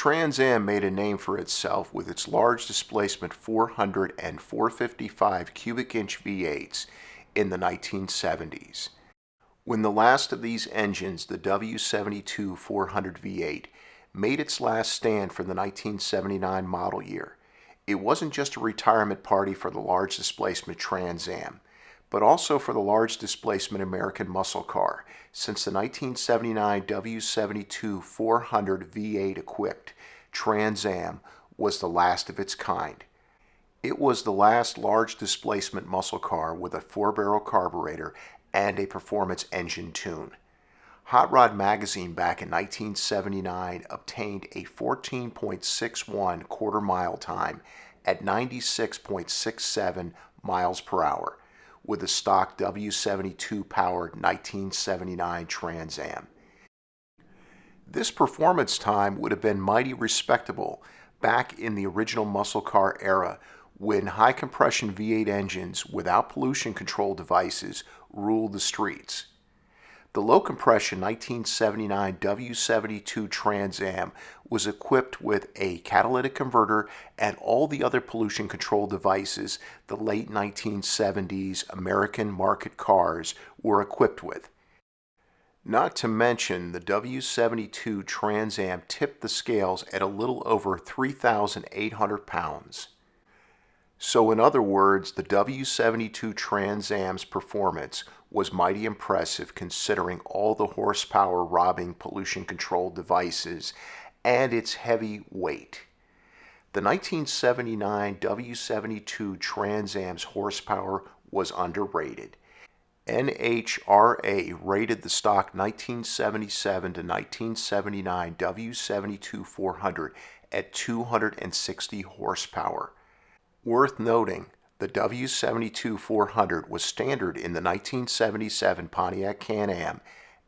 Trans Am made a name for itself with its large displacement 400 and 455 cubic inch V8s in the 1970s. When the last of these engines, the W72 400 V8, made its last stand for the 1979 model year, it wasn't just a retirement party for the large displacement Trans Am, but also for the large displacement American muscle car, since the 1979 W72 400 V8 equipped Trans Am was the last of its kind. It was the last large displacement muscle car with a 4-barrel carburetor and a performance engine tune. Hot Rod magazine back in 1979 obtained a 14.61 quarter-mile time at 96.67 miles per hour with a stock W72 powered 1979 Trans Am. This performance time would have been mighty respectable back in the original muscle car era when high compression V8 engines without pollution control devices ruled the streets. The low compression 1979 W72 Trans Am was equipped with a catalytic converter and all the other pollution control devices the late 1970s American market cars were equipped with. Not to mention, the W72 Trans Am tipped the scales at a little over 3,800 pounds. So in other words, the W72 Trans Am's performance was mighty impressive considering all the horsepower robbing pollution control devices and its heavy weight. The 1979 W72 Trans Am's horsepower was underrated. NHRA rated the stock 1977 to 1979 W72 400 at 260 horsepower. Worth noting, the W72 400 was standard in the 1977 Pontiac Can Am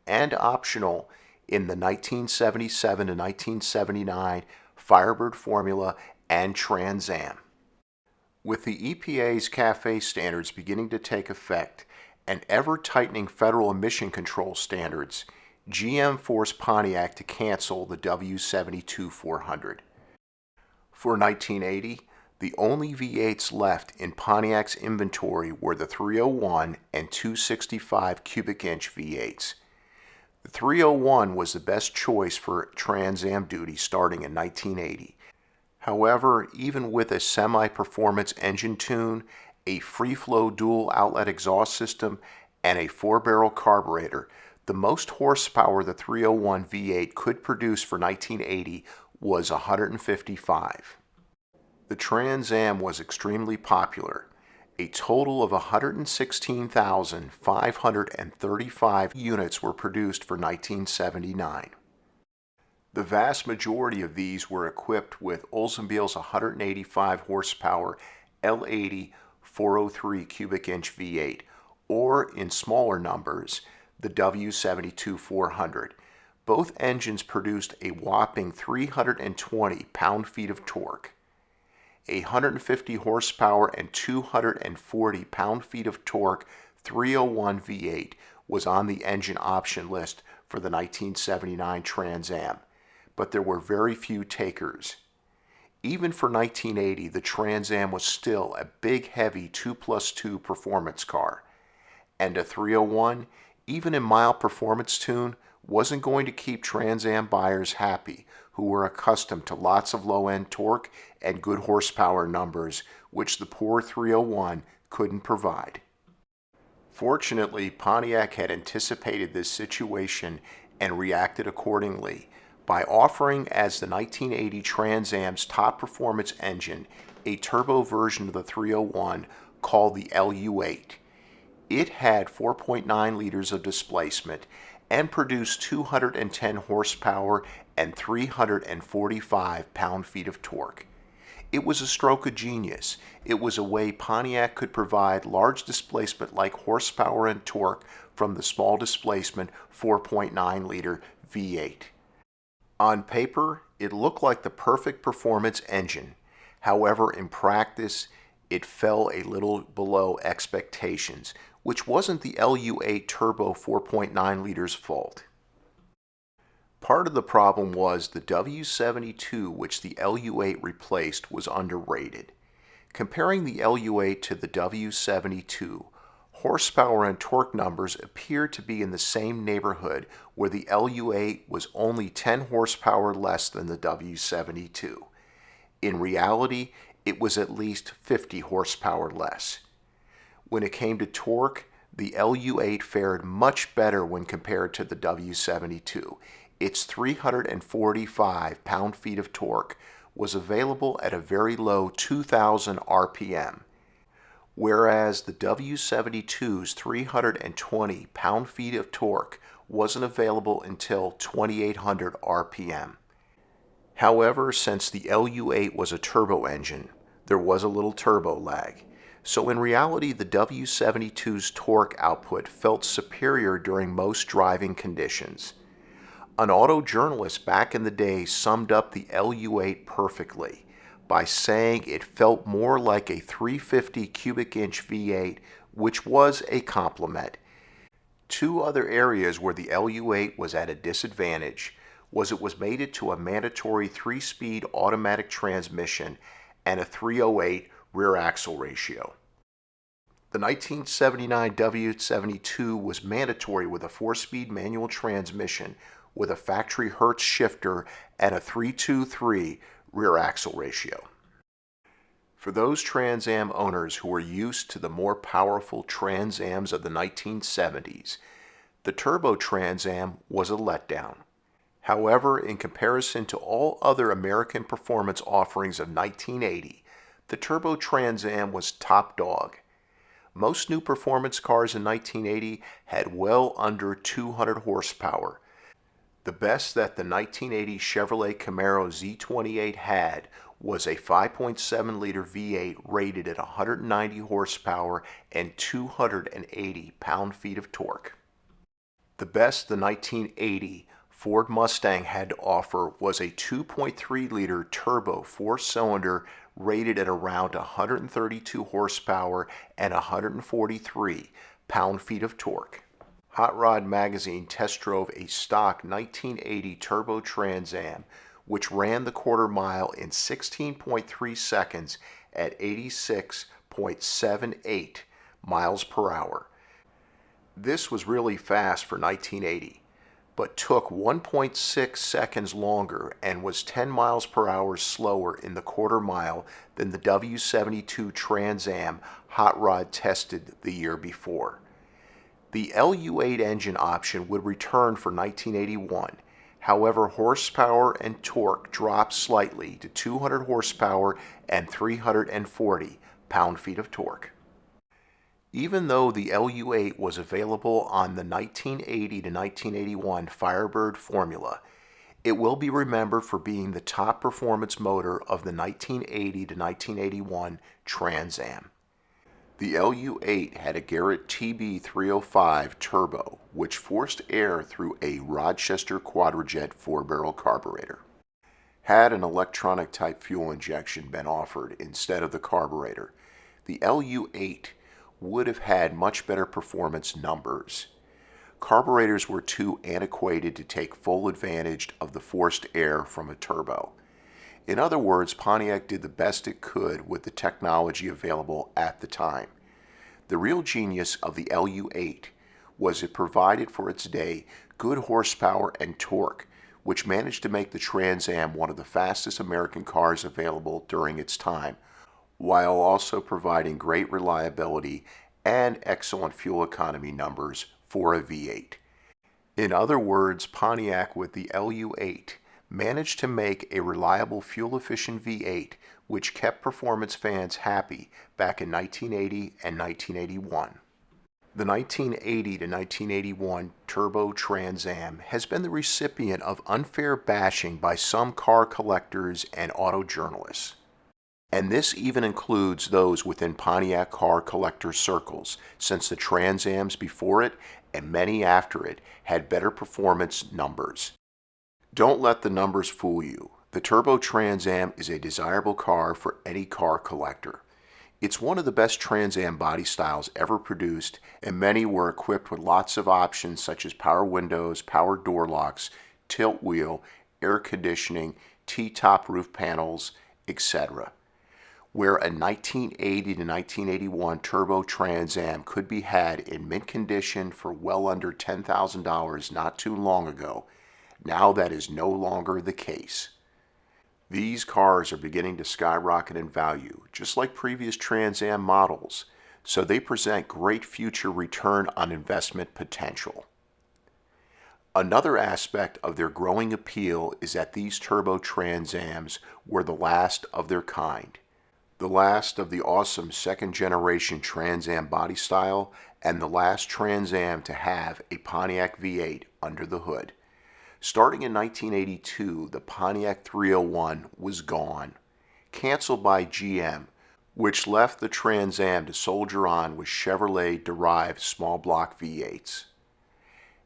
and optional in the 1977 to 1979 Firebird Formula and Trans Am. With the EPA's CAFE standards beginning to take effect and ever-tightening federal emission control standards, GM forced Pontiac to cancel the W72 400. For 1980, the only V8s left in Pontiac's inventory were the 301 and 265 cubic inch V8s. The 301 was the best choice for Trans Am duty starting in 1980. However, even with a semi-performance engine tune, a free-flow dual-outlet exhaust system, and a 4-barrel carburetor, the most horsepower the 301 V8 could produce for 1980 was 155. The Trans Am was extremely popular. A total of 116,535 units were produced for 1979. The vast majority of these were equipped with Oldsmobil's 185 horsepower L80 403 cubic inch V8, or in smaller numbers, the W72 400. Both engines produced a whopping 320 pound-feet of torque. A 150 horsepower and 240 pound-feet of torque 301 V8 was on the engine option list for the 1979 Trans Am, but there were very few takers. Even for 1980, the Trans Am was still a big, heavy 2+2 performance car, and a 301, even in mild performance tune, wasn't going to keep Trans Am buyers happy who were accustomed to lots of low-end torque and good horsepower numbers, which the poor 301 couldn't provide. Fortunately, Pontiac had anticipated this situation and reacted accordingly by offering as the 1980 Trans Am's top performance engine a turbo version of the 301 called the LU8. It had 4.9 liters of displacement and produced 210 horsepower and 345 pound-feet of torque. It was a stroke of genius. It was a way Pontiac could provide large displacement-like horsepower and torque from the small displacement 4.9-liter V8. On paper, it looked like the perfect performance engine. However, in practice, it fell a little below expectations, which wasn't the LU8 turbo 4.9 liters fault. Part of the problem was the W72, which the LU8 replaced, was underrated. Comparing the LU8 to the W72, horsepower and torque numbers appear to be in the same neighborhood, where the LU8 was only 10 horsepower less than the W72. In reality, it was at least 50 horsepower less. When it came to torque, the LU8 fared much better when compared to the W72. Its 345 pound-feet of torque was available at a very low 2,000 RPM, whereas the W72's 320 pound-feet of torque wasn't available until 2,800 RPM. However, since the LU8 was a turbo engine, there was a little turbo lag. So in reality, the W72's torque output felt superior during most driving conditions. An auto journalist back in the day summed up the LU8 perfectly by saying it felt more like a 350 cubic inch V8, which was a compliment. Two other areas where the LU8 was at a disadvantage was it was mated to a mandatory 3-speed automatic transmission and a 308 rear axle ratio. The 1979 W72 was mandatory with a 4-speed manual transmission with a factory Hertz shifter and a 323 rear axle ratio. For those Trans Am owners who were used to the more powerful Trans Ams of the 1970s, the Turbo Trans Am was a letdown. However, in comparison to all other American performance offerings of 1980, the Turbo Trans Am was top dog. Most new performance cars in 1980 had well under 200 horsepower. The best that the 1980 Chevrolet Camaro Z28 had was a 5.7-liter V8 rated at 190 horsepower and 280 pound-feet of torque. The best the 1980 Ford Mustang had to offer was a 2.3-liter turbo 4-cylinder rated at around 132 horsepower and 143 pound-feet of torque. Hot Rod Magazine test drove a stock 1980 Turbo Trans Am, which ran the quarter mile in 16.3 seconds at 86.78 miles per hour. This was really fast for 1980, but took 1.6 seconds longer and was 10 miles per hour slower in the quarter mile than the W72 Trans Am Hot Rod tested the year before. The LU8 engine option would return for 1981. However, horsepower and torque dropped slightly to 200 horsepower and 340 pound-feet of torque. Even though the LU8 was available on the 1980 to 1981 Firebird formula, it will be remembered for being the top performance motor of the 1980 to 1981 Trans Am. The LU8 had a Garrett TB305 turbo, which forced air through a Rochester Quadrajet 4-barrel carburetor. Had an electronic type fuel injection been offered instead of the carburetor, the LU8 would have had much better performance numbers. Carburetors were too antiquated to take full advantage of the forced air from a turbo. In other words, Pontiac did the best it could with the technology available at the time. The real genius of the LU8 was it provided for its day good horsepower and torque, which managed to make the Trans Am one of the fastest American cars available during its time, while also providing great reliability and excellent fuel economy numbers for a V8. In other words, Pontiac with the LU8 managed to make a reliable fuel-efficient V8 which kept performance fans happy back in 1980 and 1981. The 1980 to 1981 Turbo Trans Am has been the recipient of unfair bashing by some car collectors and auto journalists. And this even includes those within Pontiac car collector circles, since the Trans Ams before it and many after it had better performance numbers. Don't let the numbers fool you. The Turbo Trans Am is a desirable car for any car collector. It's one of the best Trans Am body styles ever produced, and many were equipped with lots of options such as power windows, power door locks, tilt wheel, air conditioning, T-top roof panels, etc. Where a 1980 to 1981 turbo Trans Am could be had in mint condition for well under $10,000 not too long ago, now that is no longer the case. These cars are beginning to skyrocket in value, just like previous Trans Am models, so they present great future return on investment potential. Another aspect of their growing appeal is that these turbo Trans Ams were the last of their kind. The last of the awesome second generation Trans Am body style, and the last Trans Am to have a Pontiac V8 under the hood. Starting in 1982, the Pontiac 301 was gone, canceled by GM, which left the Trans Am to soldier on with Chevrolet-derived small block V8s.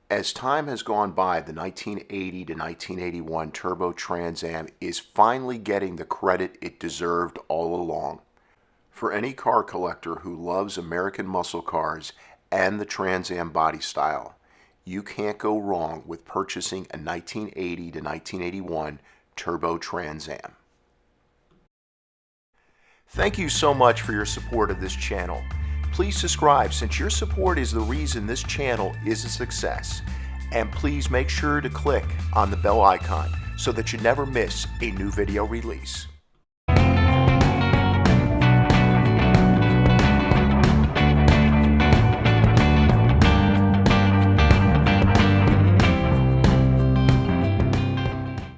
As time has gone by, the 1980 to 1981 Turbo Trans Am is finally getting the credit it deserved all along. For any car collector who loves American muscle cars and the Trans Am body style, you can't go wrong with purchasing a 1980 to 1981 Turbo Trans Am. Thank you so much for your support of this channel. Please subscribe, since your support is the reason this channel is a success. And please make sure to click on the bell icon so that you never miss a new video release.